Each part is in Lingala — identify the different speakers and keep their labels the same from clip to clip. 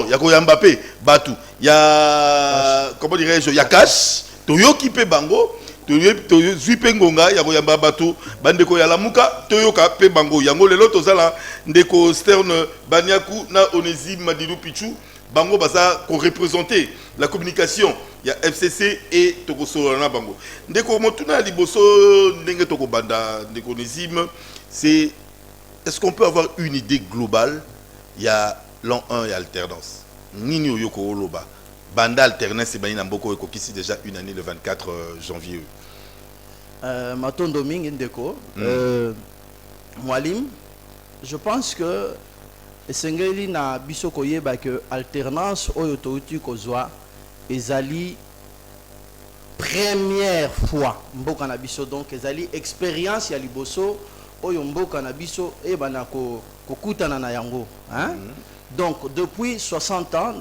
Speaker 1: il y a Mbappé, Batou, il y a comment dirais-je, il y a Cash, Toyoki pe bango, Toyoki pe ngonga, il y a Yamba Batou, bandeko ya lamuka, Toyoka pe bango, yango lelo tozala ndeko Stern Banyaku na Onésime Madilou Pichou, bango baza qu'on représenter la communication, il y a FCC et Tokoso na bango. Ndeko motuna liboso ndenge toko banda ndeko Onésime, c'est est-ce qu'on peut avoir une idée globale? Il y a l'an 1 et alternance. Nini Oyoko Oloba. Banda alternance et Banina Mboko Eko qui déjà une année le 24 janvier.
Speaker 2: Maton Domingue Ndeko. Mwalim, je pense que Sengeli na biso koyeba que alternance Oyo Touti Kozwa ezali première fois Mboka na biso donc ezali expérience ya liboso Oyo Mboka na biso e banako kokutana na yango hein. Donc depuis 60 ans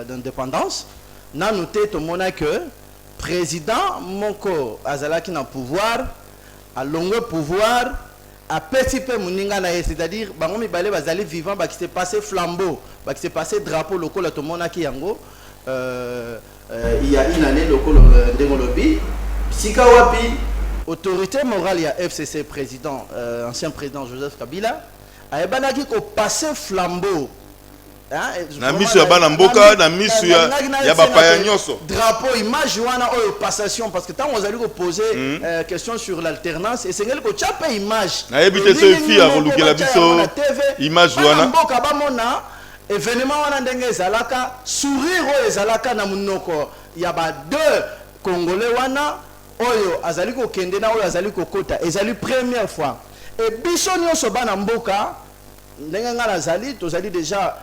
Speaker 2: d'indépendance na noté tout monde que président moko azalaki na pouvoir a longue pouvoir a petit peu muninga na c'est-à-dire bango mibale bazali vivant ba qui s'est passé flambeau ba qui s'est passé drapeau local tout monde ki yango il y a une année local ndengolobi sika wapi autorité morale ya FCC président ancien président Joseph Kabila a banaki ko passer flambeau
Speaker 1: na misu ya bana mboka na misu ya bapaya nyoso
Speaker 2: drapeau image wana oyo passation parce que tant on allait poser question sur l'alternance et c'est ngeli ko chape image
Speaker 1: na ebité ce fille a volukela biso image wana
Speaker 2: mboka ba mona événement wana ndenge ezalaka sourire oyo ezalaka na munoko ya ba deux congolais wana oyo azali ko kende na oyo azali ko kota ezali première fois et biso nyonso bana mboka ndenge nga nazali tozali déjà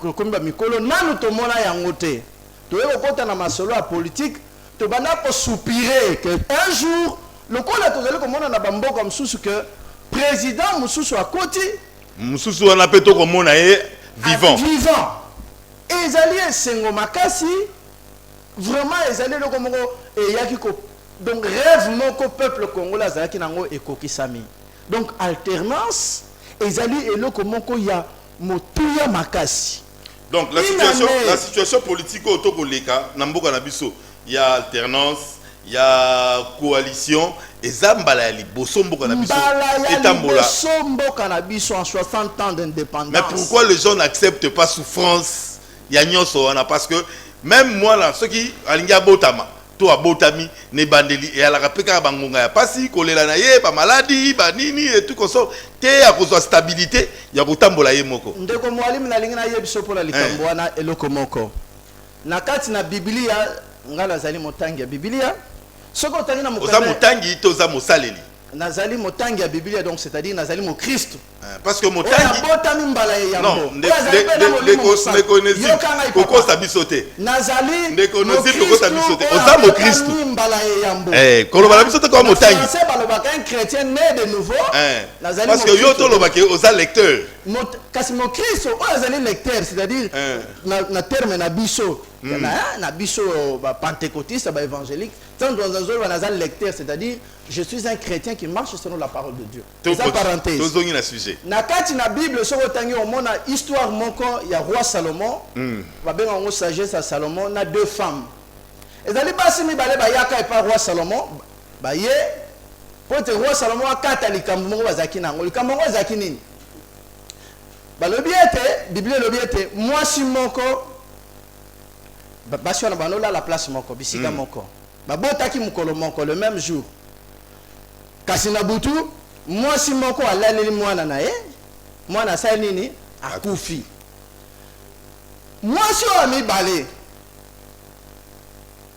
Speaker 2: kokomba mikolo nanu tomona yango te toyeko kota na masolo ya politique tobanda ko soupirer que un jour lokola tozali komona na bamboka mususu que président mususu akoti
Speaker 1: mususu wana pe to komona ye vivant
Speaker 2: ezali esengo makasi vraiment ezali loko moko eyaki ko donc rêve moko peuple congolais azalaki nango ekokisami donc alternance ezali eloko moko ya motuya makasi.
Speaker 1: Donc la situation politique au Togoleka, Namboka Nabiso, il y a alternance, il y a coalition, et Zambala li Bosombo Kanabiso, et Tambola.
Speaker 2: Bosombo Kanabiso en 60 ans d'indépendance.
Speaker 1: Mais pourquoi les gens n'acceptent pas souffrance? Il y a Nyoso, parce que même moi là, ceux qui alinga Botama, toi Botami, ne bandeli, et à la rapeka bangonga ya pasi, kolela na ye, ba maladie, ba nini, et tout comme ça, te à cause de stabilité, il y a Botambola ye moko.
Speaker 2: Ndeko mwalimu na lingina ye biso pola likambo wana eloko moko. Na kati na Biblia, ngala zali motangi ya Biblia, soko tangi na mokanda.
Speaker 1: Oza motangi, toza mosaleli.
Speaker 2: Nazali motangi ya Biblia, donc c'est-à-dire nazali mo Christ.
Speaker 1: Parce que motangi
Speaker 2: non
Speaker 1: ne connaissez koko sabisote
Speaker 2: nazali
Speaker 1: ne connaissez koko sabisote oza mo Christ koloba bisote ko motangi
Speaker 2: c'est balobaka un chrétien né de nouveau
Speaker 1: parce que yo to lobaka oza lecteur
Speaker 2: kasi mo Christ o azali lecteur c'est-à-dire na terme na biso na biso ba pentecôtiste ba évangélique tant dans un jour nazali lecteur c'est-à-dire je suis un chrétien qui marche selon la parole de Dieu. C'est parenthèse. Na kati na Bible soko tangi omona histoire moko ya roi Salomon ba benga ngo sagesse à Salomon na deux femmes. Ezali basi mibale ba yaka epa roi Salomon ba ye pote roi Salomon akata likambo moko bazaki nango likambo ngo ezaki nini? Ba lobi ete Bible lobi ete mwasi moko basi wana banola la place moko bisika moko. Ba botaki mukolo moko le même jour. Kasi na butu mwasi moko alaleli mwana na ye mwana sa nini akufi mwasi o mibale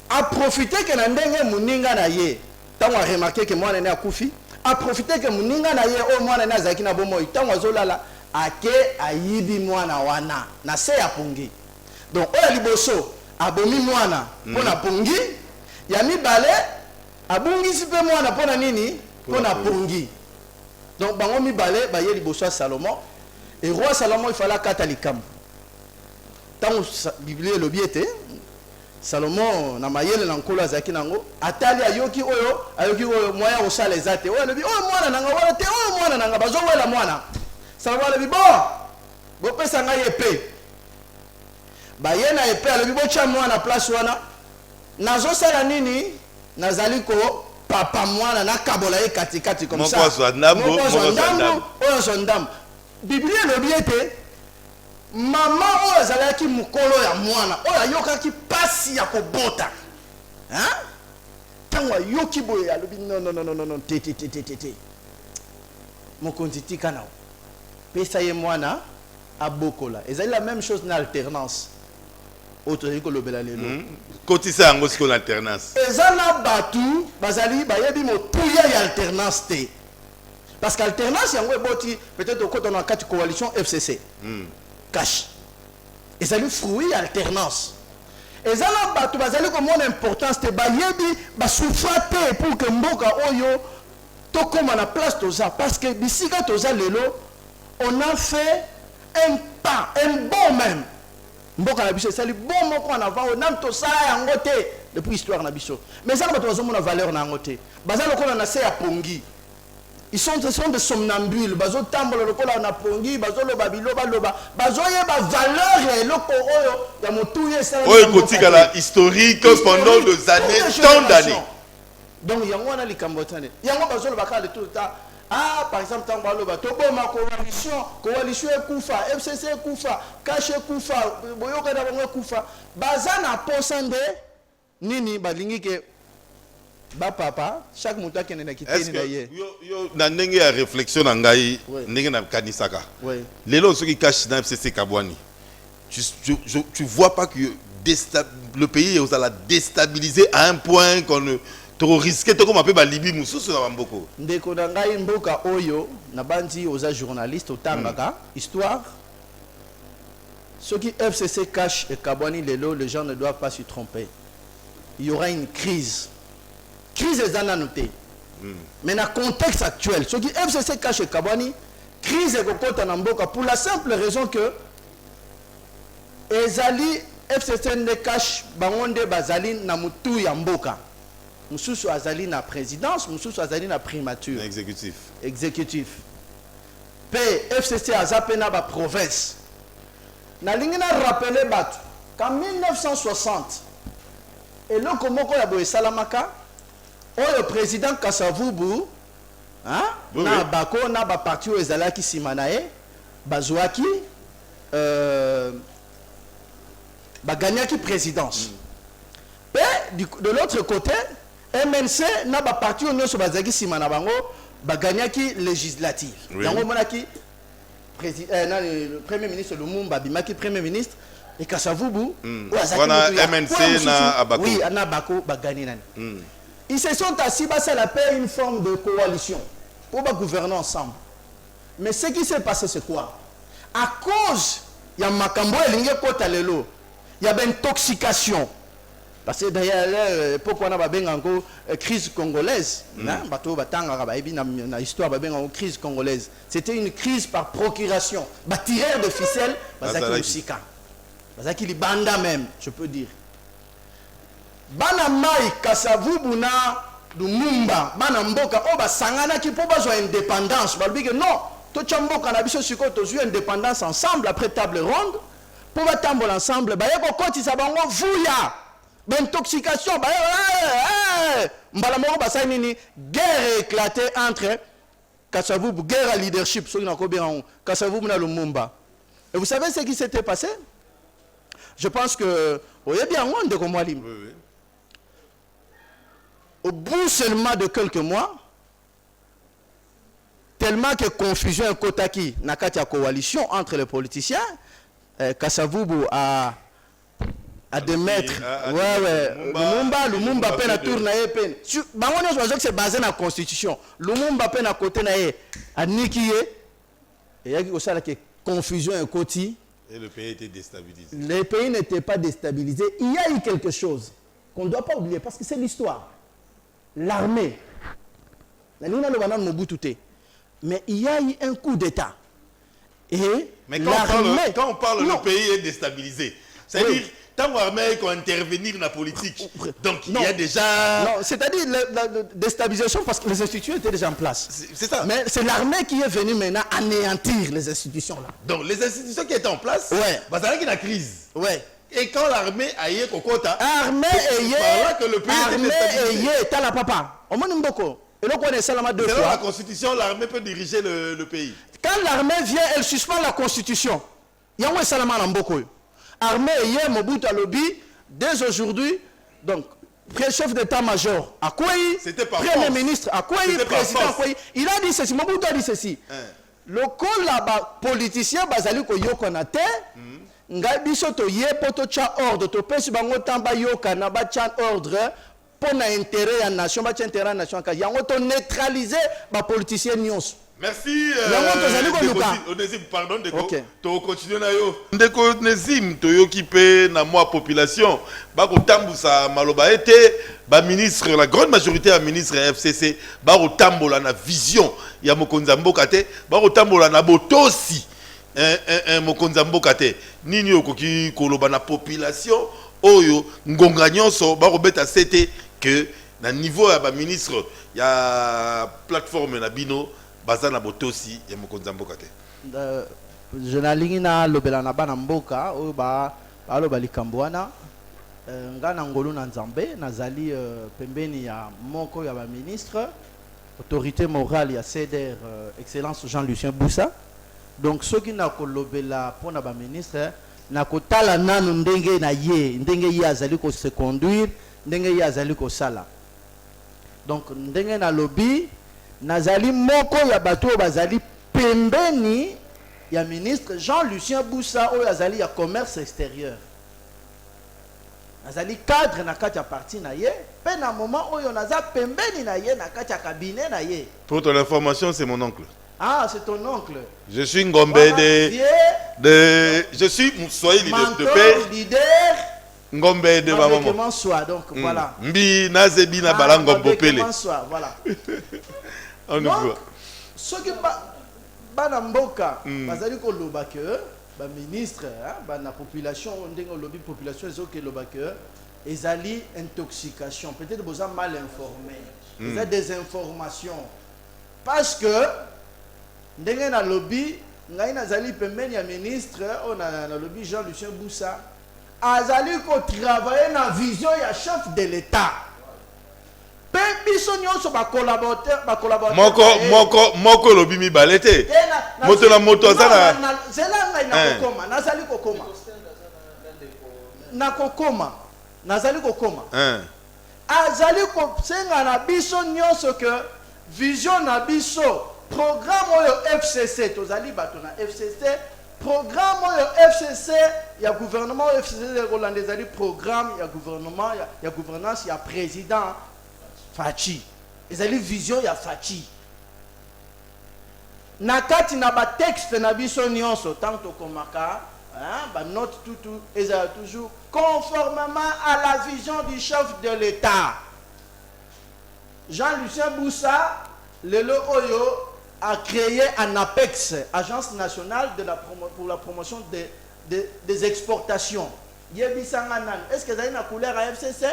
Speaker 2: a profiter que na ndenge muninga na ye tango a remarqué que mwana na akufi a profiter que muninga na ye o mwana na zaki na bomo tango azolala ake ayibi mwana wana na se ya pungi donc o liboso abomi mwana pona pungi ya mibale abungi sipe mwana pona nini pona pungi. Donc bango mibale ba ye liboso Salomon et roi Salomon il fallait kata likambo. Tant Bible le biete Salomon na mayele na nkolo azaki nango atali ayoki oyo moya osala ezate oyo lobi oyo mwana nanga wala te oyo mwana nanga bazo wela mwana Salomon lobi bo pesa nga yepe bayena epe alobi bocha mwana place wana nazosala nini nazali ko papa mwana nakabola ye katikati comme ça
Speaker 1: moko azwa ndambo
Speaker 2: oyo azwa ndambo biblia elobi ete mama oyo azalaki mokolo ya mwana oyo ayokaki pasi ya kobota ntango ayoki boye alobi non te mokonzi tika nao pesa ye mwana abokola ezali la même chose na alternance oyo tozali kolobela lelo
Speaker 1: kotisa yango siko na alternance
Speaker 2: eza na batu bazali bayebi motuya ya alternance te parce que alternance yango eboti peut-être okota na kati coalition FCC cash ezali fruit ya alternance eza na batu bazali komona importance te bayebi basouffra te pour que mboka oyo tokoma na place toza parce que bisika toza lelo on a fait un pas un bon même mboka na biso esali bon moko en avant on a tosala yango te depuis histoire na biso mais ça bato bazomona valeur na yango te baza lokola na se ya pongi ils sont des somnambules bazo tambola lokola na pongi bazo loba biloba loba bazo yeba valeur ya eloko oyo ya motu yesa
Speaker 1: oyo kotikala historique pendant des années tant d'années
Speaker 2: donc yango wana likambo tane yango bazo loba kala tout le temps par exemple tango baloba toboma coalition ekufa FCC ekufa cash ekufa boyoka na bango ekufa baza na posande nini balingi ke ba papa chaque moto akene na kiteni na ye
Speaker 1: yo na ndenge ya réflexion na ngai ndenge na kanisaka lelo soki cash na FCC Kabwani tu vois pas que le pays est la déstabilisé à un point qu'on ne risqué to comme ba libi mususu na bamboko
Speaker 2: ndeko na ngai mboka oyo na bandi oza journaliste otangaka histoire ce qui FCC cash et Kabwani lelo les gens ne doivent pas se tromper il y aura une crise ezana noté mais na contexte actuel ce qui FCC cash et Kabwani crise ekokota na mboka pour la simple raison que ezali FCC ne cash bangonde bazali na mutu ya mboka mususu azali na présidence mususu azali na primature exécutif pe FCC azape na ba province na lingi na rappeler batu qu'en 1960 eloko moko ya boye salamaka oyo président Kasavubu na bako na ba parti oyo ezalaki sima na ye bazwaki baganyaki présidence pe de l'autre côté MNC na ba parti oyo nyonso bazaki sima na bango baganyaki législative yango monaki le premier ministre Lumumba bimaki premier ministre et Kasavubu
Speaker 1: wana MNC na Abako
Speaker 2: oui na Abako bagani nani ils se sont assis ça l'appelle une forme de coalition pour gouverner ensemble mais ce qui s'est passé c'est quoi à cause ya makambo elinge kota lelo il y a une intoxication parce que d'ailleurs pourquoi on a une crise congolaise bato batanga ba ebi na histoire ba une crise congolaise c'était une crise par procuration ba tireur de ficelle bazaki musika bazaki libanda même je peux dire bana mai Kasavubu na Lumumba bana mboka o basangana ki po bazwa indépendance balbi que non to chamboka na biso siko to zui indépendance ensemble après table ronde pour batambola ensemble ba yeko kotisa bango vuya intoxication mbala moko basai nini guerre éclatée entre Kasavubu guerre à leadership so na ko bien Kasavubu na Lumumba et vous savez ce qui s'était passé je pense que oyebi yango ndeko mwalimu au bout seulement de quelques mois tellement que confusion kotaki na kati ya coalition entre les politiciens Kasavubu a de mettre Lumumba pe na tour na ye pe bango nyonso bazo que c'est basé na constitution Lumumba pe na côté na ye aniki ye et yaki osala que confusion ekoti
Speaker 1: et le pays était déstabilisé.
Speaker 2: Le pays n'était pas déstabilisé. Il y a eu quelque chose qu'on ne doit pas oublier parce que c'est l'histoire. L'armée. Mais il y a eu un coup d'État.
Speaker 1: Mais quand on parle le pays est déstabilisé, c'est-à-dire tant l'armée qu'on intervenir dans la politique. Donc il y a déjà...
Speaker 2: Non, c'est-à-dire la déstabilisation parce que les institutions étaient déjà en place.
Speaker 1: C'est ça.
Speaker 2: Mais c'est l'armée qui est venue maintenant anéantir les institutions là.
Speaker 1: Donc les institutions qui étaient en place,
Speaker 2: ouais.
Speaker 1: bah ça a une crise.
Speaker 2: Ouais.
Speaker 1: Et quand l'armée a eu Kokota,
Speaker 2: armée
Speaker 1: c'est par là que le pays
Speaker 2: armée
Speaker 1: était déstabilisé.
Speaker 2: t'as la papa. On m'a mboko. Et donc on est seulement deux
Speaker 1: Selon la
Speaker 2: fois.
Speaker 1: constitution, l'armée peut diriger le pays.
Speaker 2: Quand l'armée vient, elle suspend la constitution. Yango seulement en mboko. Armée hier Mobutu Alobi dès aujourd'hui donc chef d'état-major à quoi premier ministre à quoi président à quoi il a dit ceci Mobutu a dit ceci. Le col là-bas politicien bazali ko yokona te ngai biso to ye poto cha ordre to pesi bango tamba yokana ba cha ordre pour na intérêt ya nation ba cha intérêt nation ka yango to neutraliser ba politicien nyonso.
Speaker 1: Merci. Onésime, pardon, Ndeko. To continue na yo. Ndeko Onésime, to yo qui pe na moi population. Ba ko tambusa maloba été ba ministre, la grande majorité ya ministre FCC ba ko tambola na vision ya mokonza mboka te, ba ko tambola na botosi. Mokonza mboka te. Nini okoki koloba na population oyo ngonga nyonso ba ko beta sete que na niveau ya ba ministre ya plateforme na bino bazana botosi ya mokonza mboka te.
Speaker 2: Je nalingi na lobela na bana mboka oyo ba aloba likambo wana ngana ngolu na nzambe nazali pembeni ya moko ya ba ministre autorité morale ya CDR excellence Jean-Lucien Boussa. Donc ceux qui na ko lobela pona ba ministre na ko tala nanu ndenge na ye ndenge ye azali ko se conduire ndenge ye azali ko sala. Donc ndenge na lobby nazali moko ya bato bazali pembeni ya ministre Jean-Lucien Boussa oyo azali ya commerce extérieur. Nazali cadre na kati ya parti na ye pe na moment oyo naza pembeni na ye na kati ya cabinet na ye.
Speaker 1: Pour ton information, c'est mon oncle.
Speaker 2: Ah, c'est ton oncle.
Speaker 1: Je suis Ngombe je suis Moussoï de paix.
Speaker 2: Leader.
Speaker 1: Ngombe de maman.
Speaker 2: Soit donc voilà.
Speaker 1: Mbi nazebi na balangombo pele.
Speaker 2: Voilà.
Speaker 1: On
Speaker 2: donc ce qui bana mboka bazali ko loba que ba ministre ba na population ndenge lobby population ezo ke loba que ezali intoxication peut-être boza mal informé eza des informations parce que ndenge na lobby ngai nazali pembeni ya ministre on na lobby Jean-Lucien Boussa azali ko travailler na vision ya chef de l'État.
Speaker 1: Moko lobi mi balete. Moto na moto azana.
Speaker 2: Zela ngai na kokoma, nazali kokoma. Na kokoma, nazali kokoma. Azali ko senga na biso nyonso que vision na biso programme oyo FCC tozali bato na FCC programme oyo FCC ya gouvernement FCC Hollandais ali programme ya gouvernement ya gouvernance ya président Fachi. Ezali vision ya Fachi. Nakati na ba texte na biso nyonso tanto komaka ba note tout ezali toujours conformément à la vision du chef de l'État. Jean-Lucien Boussa lelo oyo a créé un APEX, Agence nationale pour la promotion des exportations. Est-ce que vous avez une couleur à FCC?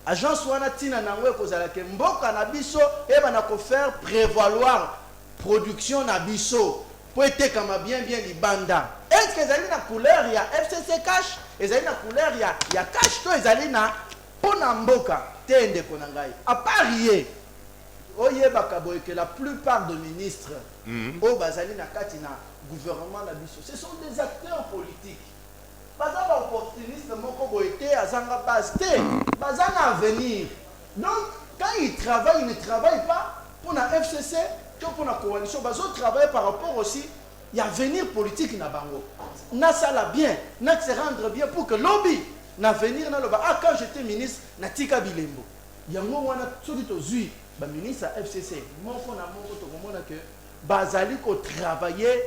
Speaker 2: Agence wana tina nangwe kozala ke mboka na biso e bana ko faire prévaloir production na biso pour être comme bien libanda. Est-ce que vous avez une couleur ya FCC cash? Vous avez une couleur ya cash to ezali na pona mboka tende konangai. À parier que la plupart des ministres au bazali na kati na gouvernement na biso ce sont des acteurs politiques. Bazaba opportuniste moko boité azanga base té bazana avenir. Donc quand ils travaillent, ils ne travaillent pas pour la FCC, pour la coalition, bazo travaillent par rapport aussi il y a avenir politique na bango. Na sala bien, na se rendre bien pour que lobby na venir na loba quand j'étais ministre na tika bilembo. Yango wana soki tozui ba ministre FCC moko na moko to komona que bazali ko travailler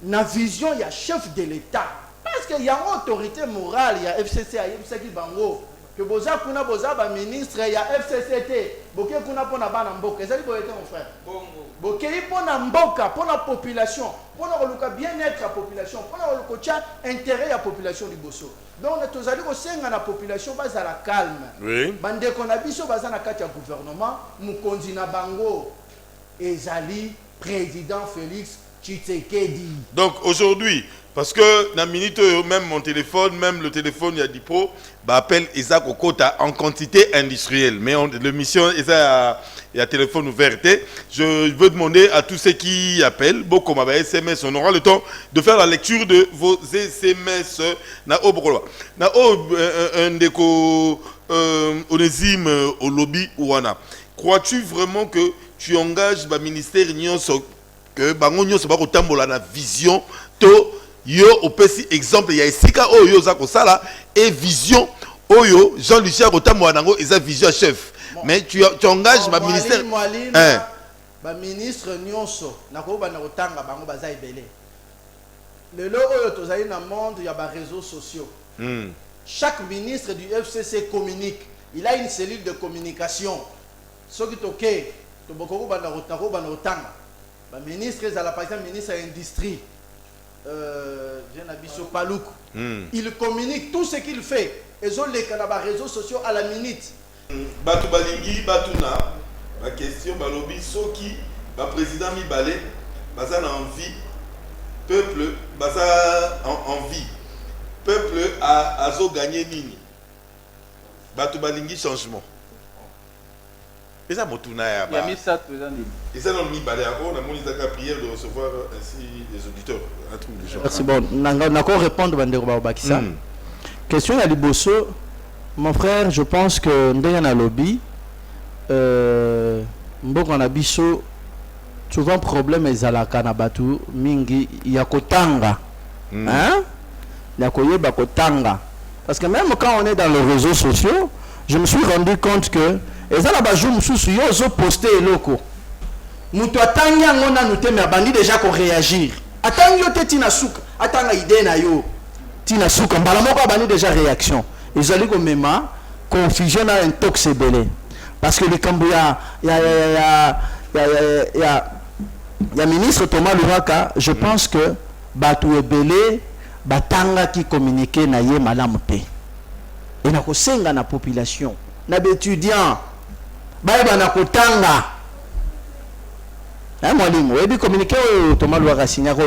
Speaker 2: na vision ya chef de l'État parce que y a une autorité morale ya FCC ayebisaki bango que boza kuna boza ba ministre ya FCCT boke kuna pona bana mboka ezali boyete mon frère boke pona mboka pona population pona koluka bien-être ya population pona koluka intérêt ya population liboso. Donc tozali ko senga na population bazala calme.
Speaker 1: Oui.
Speaker 2: Bande ko na biso bazana kati ya gouvernement mukonzi na bango ezali président Félix Tshisekedi.
Speaker 1: Donc aujourd'hui, parce que dans minute, même mon téléphone, même le téléphone, il y a du pro, bah appelle Isaac Okota en quantité industrielle. Mais l'émission, il y a téléphone ouvert. Je veux demander à tous ceux qui appellent, beaucoup comme SMS, on aura le temps de faire la lecture de vos SMS. Nao Bokoloa. Nao Ndeko Onésime au lobby Ouana. Crois-tu vraiment que tu engages le ministère Nyonso que bango nyonso ba kotambola na vision to yo opesi exemple ya esika oyo za kosala et vision oyo Jean-Lucien kotambola nango eza vision chef mais tu engages ma ministère
Speaker 2: ba ministre nyonso na ko ba na kotanga bango baza ebele lelo oyo tozali na monde ya ba réseaux sociaux chaque ministre du FCC communique, il a une cellule de communication ce qui toke to boko ba na kotanga le ministre par exemple ministre de l'industrie il communique tout ce qu'il fait ils ont les réseaux sociaux à la minute
Speaker 1: Batu balingi batuna la question balobi soki ba président Mibale baza na envie peuple baza en vie peuple a gagné nini Batu balingi changement. Et ça, il y a mis ça, et ça, on a prière de recevoir ainsi les auditeurs.
Speaker 2: Merci bon. On a encore répondre à Bakissa. Question à Liboso. Mon frère, je pense que nous avons un lobby. Mboko na biso souvent problème est à la kanabatu mingi yakotanga. Hein? Yakoyeba kotanga. Parce que même quand on est dans les réseaux sociaux, je me suis rendu compte que et ça là-bas je me suis yo posté loko muto atanga ngona nute me abandi déjà ko réagir atanga yo tina suka atanga idée na yo tina suka mbala moko abandi déjà réaction ezali ko mema confusion na intox belé parce que le Camboya ya ministre Thomas Luraka je pense que batu ebele batanga qui communiquer na ye malamu te et na ko senga na population na étudiant baïba na kotanga hein mwalimu webi communiquer Thomas Louara signa ko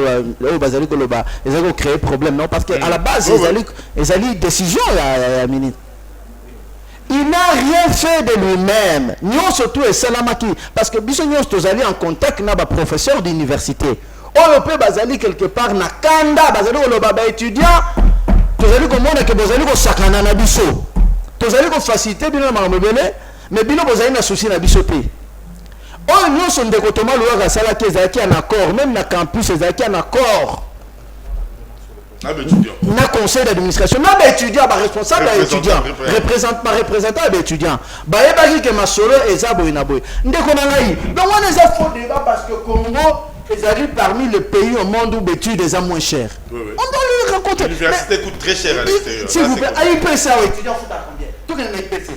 Speaker 2: bazali ko loba ezali créer problème non parce que à la base ezali décision ya ministre il n'a rien fait de lui-même nous surtout et salamaki parce que biso nous tozali en contact na ba professeur d'université oyo pe bazali quelque part na kanda bazali ko loba ba étudiant tozali ko mona que bazali ko sakana na biso tozali ko faciliter bino na mabele mais bino bozali na souci na biso te oyo nyonso ndeko Thomas Louara sala ki ezalaki en accord même na campus ezalaki en accord na conseil d'administration na ba étudiant ba responsable ba étudiant représentant ba étudiant ba yebaki ke masolo eza boy na boy ndeko na ngai donc on est à faux débat parce que Congo ezali parmi les pays au monde où l'étude est moins cher. On doit lui raconter.
Speaker 1: L'université coûte très cher à l'extérieur.
Speaker 2: S'il vous plaît, à IPC, étudiant fout à combien? Tout le monde IPC.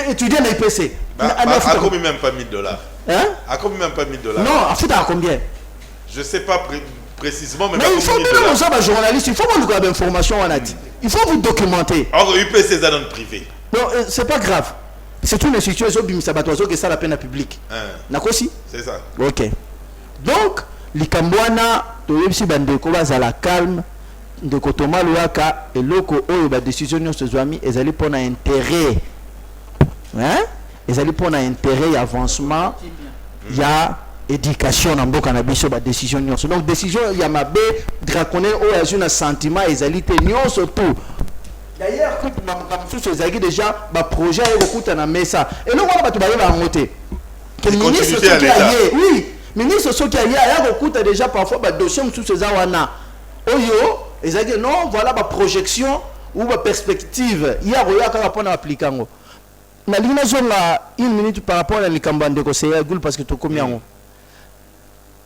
Speaker 2: Étudiant à IPC.
Speaker 1: À combien même pas 1000 $?
Speaker 2: Hein?
Speaker 1: À combien même pas 1000 $?
Speaker 2: Non, à fout à combien?
Speaker 1: Je sais pas précisément, mais
Speaker 2: il faut bien nous avoir journaliste, il faut vous donner l'information on a dit. Il faut vous documenter.
Speaker 1: Or UPC c'est dans le privé.
Speaker 2: Non, c'est pas grave. C'est une institution qui ça la peine à public. Nakosi?
Speaker 1: C'est ça.
Speaker 2: OK. Donc, les Cambouana, si bandeko bazala calme, ndeko Thomas Louaka et loko oyo ba décision nyonso zwami ezali pona intérêt. Hein? Ezali pona intérêt ya avancement ya éducation na mboka na biso ba décision nyonso. Donc décision ya mabe draconien oyo azuna sentiment ezali te nyonso tout. D'ailleurs, quand on a ezali déjà ba projet ekokuta na mesa. Et non wana batu bayeba ngote. Que le ministre oui. Ministre ce qui a écouté déjà parfois des dossiers sous ces awana oyo ezaki non voilà ma projection ou ma perspective il y a rien à répondre à appliquer ngo na lina zonga une minute par rapport à likambande ko c'est agul parce que to combien ngo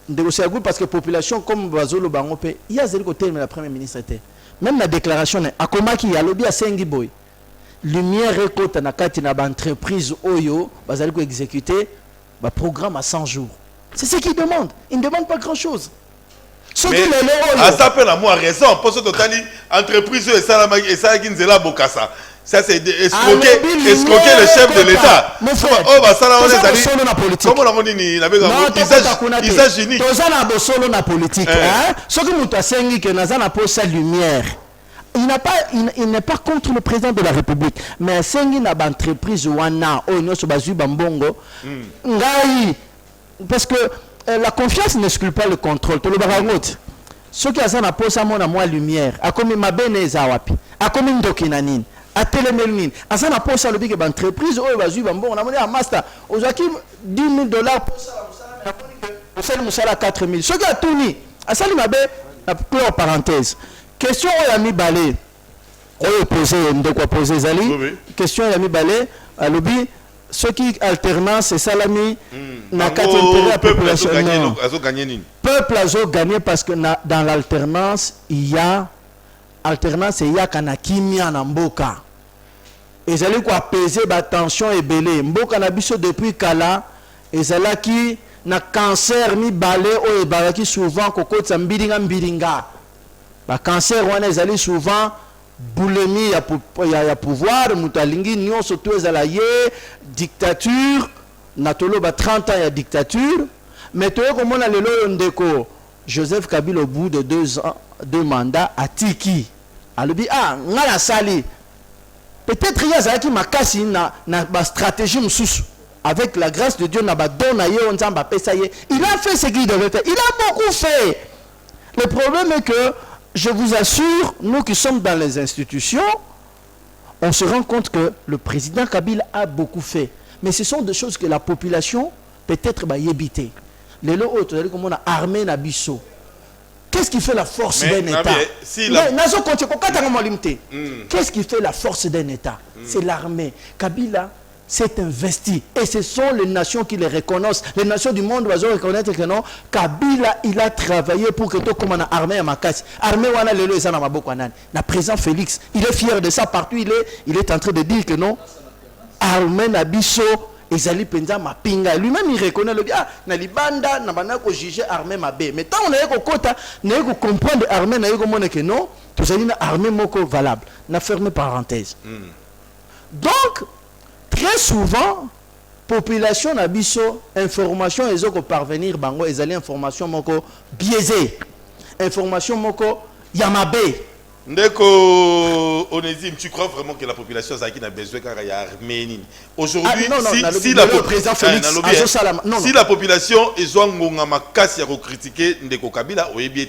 Speaker 2: ndeko c'est agul parce que population comme bazolo bango pe il y a zeli côté la première ministre était même la déclaration akomaki ya lobby a sengi boy lumière ekota na kati na ba entreprise oyo bazali ko exécuter ba programme à 100 jours. C'est ce qu'il demande. Il ne demande pas grand-chose.
Speaker 1: Mais à ça peine à moi raison. Pour ce total, entreprise et ça qui nzela bokasa. Ça, c'est escroquer le chef de l'État.
Speaker 2: Mon frère,
Speaker 1: oh, bah, ça, là, on est allé.
Speaker 2: Comment
Speaker 1: on dit, usage unique.
Speaker 2: Toza na bosolo na politique. Ce que nous t'assengons que nous avons pour sa lumière. Il n'est pas contre le président de la République, mais sengi na ba entreprise wana o nyoso bazui bambongo. Ngai parce que la confiance n'exclut pas le contrôle. To le barangote. Ce qui a ça na posa mona moi lumière. Akomi mabene za wapi. Akomi ndoki na nini. Atelemelmin. Asa na posa lobi ke ba entreprise o bazui bambongo na mona a master. Ozaki $10,000 pour ça la musala. Pour faire musala 4,000. Ce qui a tout ni. Asali mabe na clore parenthèse. Question Oyami Balé. Posé, posé Zali. Question Oyami Balé. À l'obi, ceux qui alternance, c'est Salami. N'a qu'à intérêt à population. Peuple a gagné parce que dans l'alternance, il y a alternance et il y a kanakimi en Mboka. Et Zali quoi peser la tension et belé. Mboka na biso depuis Kala. Et Zala qui na cancer mi balé ou balaki souvent koko tsambiringa mbiringa. Le cancer, on est souvent boulimie, il y a pouvoir, mutalingi, nous surtout les dictature, natolo 30 ans il y a dictature, mais tu vois comment on a le ndeko Joseph Kabila au bout de 2 ans, 2 mandats à Tiki. Alors dit ngala sali. Peut-être il y a qui m'a cassé na stratégie msous. Avec la grâce de Dieu, il a fait ce qu'il devait faire. Il a beaucoup fait. Le problème est que je vous assure, nous qui sommes dans les institutions, on se rend compte que le président Kabila a beaucoup fait. Mais ce sont des choses que la population peut-être va y éviter. Les autres, comme on a armé Nabiso. Qu'est-ce qui fait la force d'un État? Qu'est-ce qui fait la force d'un État? C'est l'armée. Kabila s'est investi. Et ce sont les nations qui les reconnaissent. Les nations du monde doivent reconnaître que non, Kabila, il a travaillé pour que tout comme on a armé à Makassi. Armé wana lelo ezana maboko anan. La président Félix, il est fier de ça partout. Il est en train de dire que non, armé Nabiso, ezali penza mapinga. Lui-même il reconnaît le bien. Na libanda na bana ko juger armé mabé. Mais tant on a ko kota, na ko comprendre armé na ko mona que non, tout ça na armé moko valable. Na fermé parenthèse. Donc très souvent, population nabiso, information et autres parvenir bango et les informations moko biaisées, information moko yamabe.
Speaker 1: Ndeko Onésime, tu crois vraiment que la population a besoin qu'il y a armée? Aujourd'hui, si la population est en casse à critiquer Ndeko Kabila, ou bien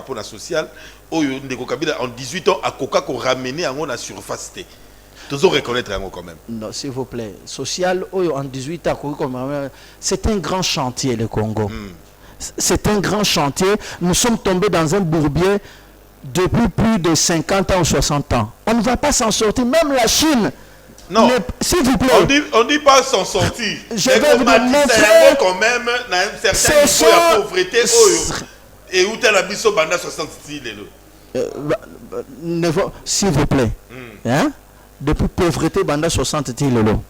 Speaker 1: pour la sociale, Ndeko Kabila en 18 ans a coca ramené à la surface. Toujours reconnaître quand même.
Speaker 2: Non, s'il vous plaît. Social, en 18 ans, c'est un grand chantier, le Congo. C'est un grand chantier. Nous sommes tombés dans un bourbier depuis plus de 50 ans ou 60 ans. On ne va pas s'en sortir. Même la Chine.
Speaker 1: Non.
Speaker 2: S'il vous plaît.
Speaker 1: On dit pas s'en sortir.
Speaker 2: Je vais vous montrer.
Speaker 1: Quand même, dans un certain niveau de pauvreté. Et où tu as la biso banda 60
Speaker 2: s'il vous plaît. Hein? Depuis pauvreté, banda 60 lelo.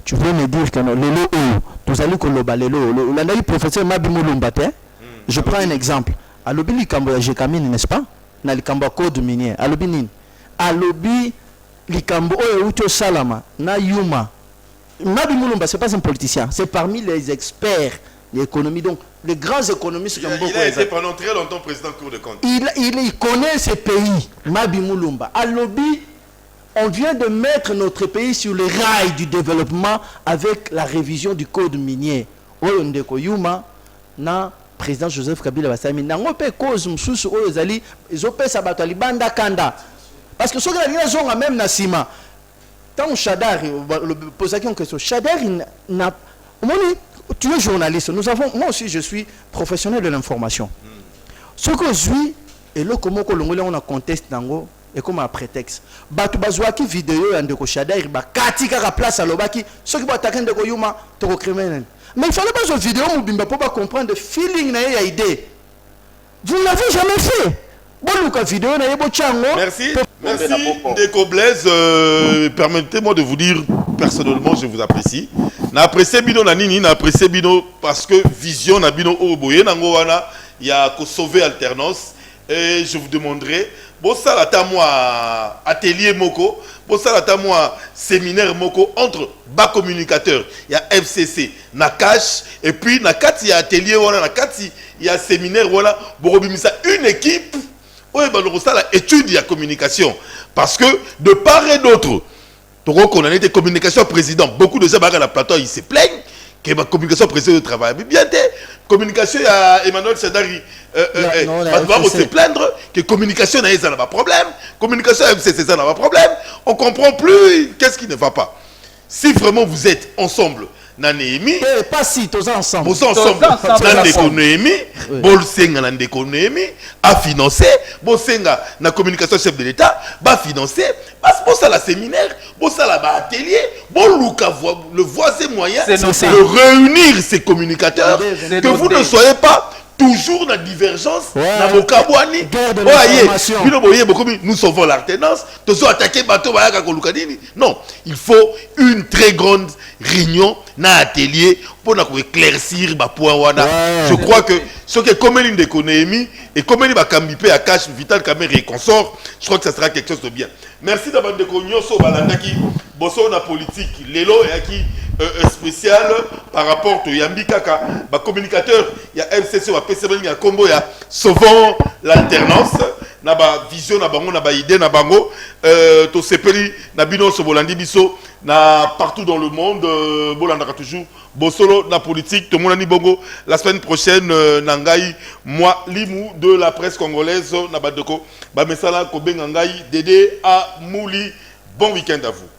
Speaker 2: Tu veux me dire que non, lelo, nous allons koloba lelo. Le professeur Mabimou Lumbate. Je prends un exemple. Alobi likambo ya Jekamine, n'est-ce pas? Na likambo code minier. Alobi nini? Alobi likambo oyo uto salama na yuma. Mabimou Lumba, c'est pas un politicien, c'est parmi les experts l'économie. Donc, les grands économistes qui ont beaucoup.
Speaker 1: Il a été pendant très longtemps président de Cour de compte.
Speaker 2: Il connaît ces pays. Mabimou Lumba. Alobi. On vient de mettre notre pays sur les rails du développement avec la révision du code minier. Oyondeko Yuma, na président Joseph Kabila Bassami, na ngope cause msusu oyozali, izope sabato libanda kanda. Parce que ceux qui ont même na sima. Tant Chadar, le pose une question. Chadar, tu es journaliste. Nous avons, moi aussi, je suis professionnel de l'information. Ce que je suis, et là, comment on a contesté dans et comme un prétexte. Batu bazwaki vidéo yandeko Chadar ba katika ka place à lobaki ceux qui vont attaquer ndeko Yuma to criminel. Mais il fallait pas une vidéo mobimba pour pas comprendre le feeling na ya idée. Vous n'avez jamais fait. Bon luka vidéo na yebo chango.
Speaker 1: Merci. Merci Ndeko Blaise, permettez-moi de vous dire personnellement je vous apprécie. Na apprécié bino na nini na apprécié bino parce que vision na bino o boye nango wana il y a ko sauver alternance et je vous demanderai bosala ta moi atelier moko, bosala ta moi séminaire moko entre bas communicateurs, il y a FCC, na cash et puis na kati ya atelier wala na kati ya séminaire wala borobimisa une équipe oye ba losala étude ya communication parce que de part et d'autre on a été communication président, beaucoup de gens à la plateau ils se plaignent que ma communication président de travail. Mais bien communication il y a Emmanuel Sedari on se plaindre que communication n'a pas problème, communication FCC n'a pas problème, on comprend plus qu'est-ce qui ne va pas. Si vraiment vous êtes ensemble Nanémi,
Speaker 2: pas si tous ensemble.
Speaker 1: Vous ensemble, Nandékonémi, Bolsenga Nandékonémi, a financé, Bolsenga na communication chef de l'État, va financer, parce que ça la séminaire, ça la atelier, le voisin moyen de réunir ces communicateurs, que vous ne soyez pas toujours la divergence, nous sauvons l'alternance, nous attaquer bateau. Non, il faut une très grande réunion, un atelier pour éclaircir ma point. Je crois que ce qui est comme une d'économie et comme une bakambipé à cash vital caméra et consort, je crois que ça sera quelque chose de bien. Merci d'avoir déconnu sur Balandaki, bosso na politique, l'élo et qui spécial par rapport au Yambi Kaka, ba communicateur, il y a MCC ou PCB, il y a combo, il y a sauvant l'alternance, na ba vision, na bango, na ba idée, na bango, to sepeli, na bino so bolandi biso, na partout dans le monde, bolandaka toujours, bosolo na politique, tout le monde ni bongo, la semaine prochaine, nangai, moi, limou de la presse congolaise, na badoko, ba mesala kobe nangai, Dédé à Mouli, bon week-end à vous.